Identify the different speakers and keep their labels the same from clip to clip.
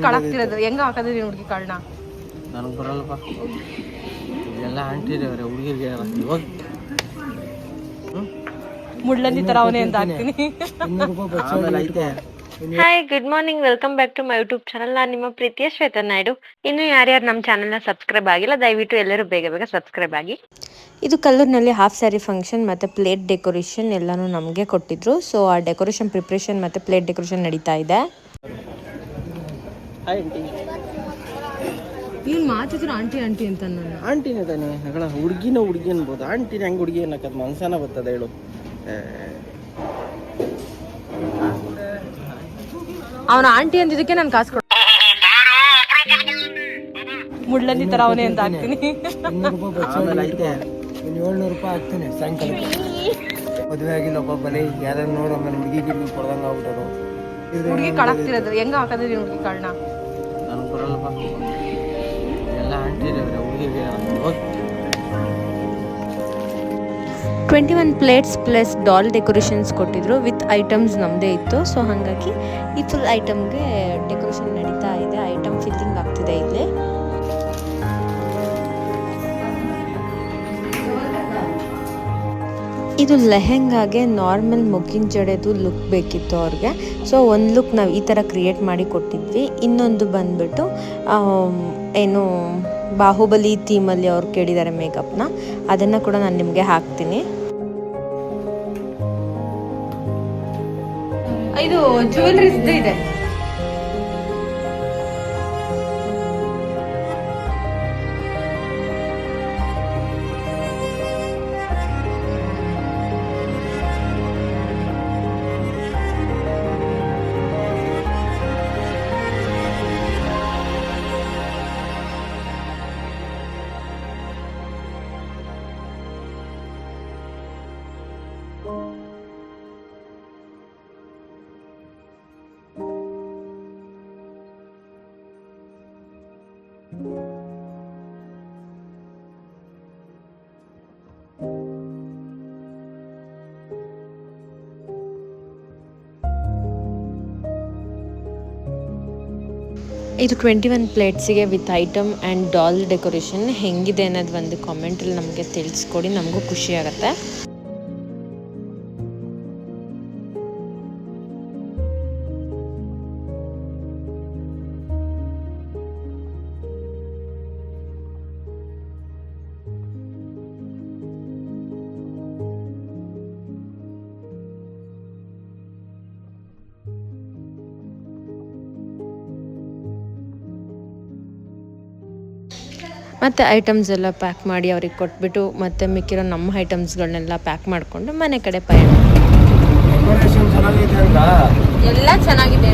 Speaker 1: ಕಳಾಕ್ತಿರೋದು ಹೆಂಗ ಹಾಕೋದ್ರಿ ಹುಡುಗಿ ಕಾಳನ್ನ
Speaker 2: ನನಗೆ ಬರಲ್ಲಪ್ಪ ಎಲ್ಲ ಅಂಟಿದೇವ್ರೆ ಹುಡುಗಿರಿಗೆ ಹೋಗಿ
Speaker 1: ಮುಳ್ಳಂದಿ ತರ ಅವನೇ ಅಂತ ಹಾಕ್ತೀನಿ. Hi good morning, welcome back to my YouTube channel. ನಾನು ನಿಮ್ಮ ಪ್ರೀತಿಯ ಶ್ವೇತಾ ನಾಯ್ಡು. ಇನ್ನು ಯಾರ್ಯಾರು ನಮ್ಮ ಚಾನಲ್ನ ಸಬ್ಸ್ಕ್ರೈಬ್ ಆಗಿಲ್ಲ ದಯವಿಟ್ಟು ಎಲ್ಲರೂ ಬೇಗ ಬೇಗ ಸಬ್ಸ್ಕ್ರೈಬ್ ಆಗಿ. ಇದು ಕಲ್ಲೂರಿನಲ್ಲಿ ಹಾಫ್ ಸ್ಯಾರಿ ಫಂಕ್ಷನ್ ಮತ್ತು ಪ್ಲೇಟ್ ಡೆಕೋರೇಷನ್ ಎಲ್ಲನೂ ನಮಗೆ ಕೊಟ್ಟಿದ್ರು. ಸೊ ಆ ಡೆಕೋರೇಷನ್ ಪ್ರಿಪ್ರೇಷನ್ ಮತ್ತು ಪ್ಲೇಟ್ ಡೆಕೋರೇಷನ್ ನಡೀತಾ ಇದೆ. ಇವ್ನು ಮಾತಿದ್ರು ಆಂಟಿ ಆಂಟಿ ಅಂತ ನಾನು
Speaker 2: ಆಂಟಿನೇ ತಾನೆ ಹುಡುಗಿನ ಹುಡುಗಿ ಅನ್ಬೋದು. ಆಂಟಿನ ಹೆಂಗೆ ಹುಡುಗಿ ಅನ್ನಕದ್ ಮನ್ಸನ ಬರ್ತದೆ ಹೇಳು.
Speaker 1: ಅವನ ಆಂಟಿ ಅಂದಿದ್ದಕ್ಕೆ ನಾನು ಕಾಸು ಕೊಡ ಮುಳ್ಳಂದಿ ತರ ಅವನೇ ಅಂತ ಹಾಕ್ತೀನಿ.
Speaker 2: 700 ರೂಪಾಯಿ ಹಾಕ್ತೀನಿ ಸಾಯಂಕಾಲ. ಮದುವೆ ಆಗಿಲ್ಲ ಒಬ್ಬನೇ ಯಾರು ನೋಡು ಆಮೇಲೆ ಹುಡುಗಿ ಗಿಡ್ಗಿ ಕೊಡ್ದಂಗೆ ಆಗ್ಬಿಟ್ಟರು.
Speaker 1: ಹುಡುಗಿ ಕಳಾಕ್ತಿರೋದು ಹೆಂಗ ಹಾಕೋದ್ರಿ ಹುಡುಗಿ ಕಾಳನ್ನ
Speaker 2: ನನಗೆ ಬರಲ್ಲಪ್ಪ ಎಲ್ಲ ಅಂಟಿದೇವ್ರೆ ಹುಡುಗಿರಿಗೆ ಹೋಗಿ.
Speaker 3: 21 ಪ್ಲೇಟ್ಸ್ ಪ್ಲಸ್ ಡಾಲ್ ಡೆಕೋರೇಷನ್ಸ್ ಕೊಟ್ಟಿದ್ರು ವಿತ್ ಐಟಮ್ಸ್ ನಮ್ಮದೇ ಇತ್ತು. ಸೊ ಹಾಗಾಗಿ ಈ ಫುಲ್ ಐಟಮ್ಗೆ ಡೆಕೋರೇಷನ್ ನಡೀತಾ ಇದೆ. ಐಟಮ್ ಫಿಲ್ಲಿಂಗ್ ಆಗ್ತಿದೆ ಇಲ್ಲಿ. ಇದು ಲೆಹೆಂಗಾಗೆ ನಾರ್ಮಲ್ ಮುಗ್ಗಿನ ಜಡೆದು ಲುಕ್ ಬೇಕಿತ್ತು ಅವ್ರಿಗೆ. ಸೊ ಒಂದು ಲುಕ್ ನಾವು ಈ ಥರ ಕ್ರಿಯೇಟ್ ಮಾಡಿ ಕೊಟ್ಟಿದ್ವಿ. ಇನ್ನೊಂದು ಬಂದ್ಬಿಟ್ಟು ಏನು ಬಾಹುಬಲಿ ಥೀಮಲ್ಲಿ ಅವ್ರು ಕೇಳಿದ್ದಾರೆ ಮೇಕಪ್ನ, ಅದನ್ನು ಕೂಡ ನಾನು ನಿಮಗೆ ಹಾಕ್ತೀನಿ.
Speaker 1: ಇದು ಜ್ಯುವೆಲರೀಸ್ ಇದೆ.
Speaker 3: ಇದು 21 ಪ್ಲೇಟ್ಸಿಗೆ with item and doll decoration ಹೆಂಗಿದೆ ಅನ್ನೋದು ಒಂದು ಕಾಮೆಂಟಲ್ಲಿ ನಮಗೆ ತಿಳಿಸ್ಕೊಡಿ, ನಮಗೂ ಖುಷಿ ಆಗುತ್ತೆ. ಮತ್ತು ಐಟಮ್ಸ್ ಎಲ್ಲ ಪ್ಯಾಕ್ ಮಾಡಿ ಅವ್ರಿಗೆ ಕೊಟ್ಬಿಟ್ಟು ಮತ್ತು ಮಿಕ್ಕಿರೋ ನಮ್ಮ ಐಟಮ್ಸ್ಗಳನ್ನೆಲ್ಲ ಪ್ಯಾಕ್ ಮಾಡಿಕೊಂಡು ಮನೆ ಕಡೆ ಪಯಣ.
Speaker 1: ಎಲ್ಲ ಚೆನ್ನಾಗಿದೆ.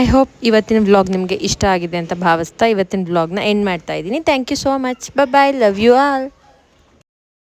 Speaker 3: ಐ ಹೋಪ್ ಇವತ್ತಿನ ವ್ಲಾಗ್ ನಿಮಗೆ ಇಷ್ಟ ಆಗಿದೆ ಅಂತ ಭಾವಿಸ್ತಾ ಇವತ್ತಿನ ವ್ಲಾಗ್ನ ಎಂಡ್ ಮಾಡ್ತಾ ಇದ್ದೀನಿ. Thank you so much. Bye, love you all.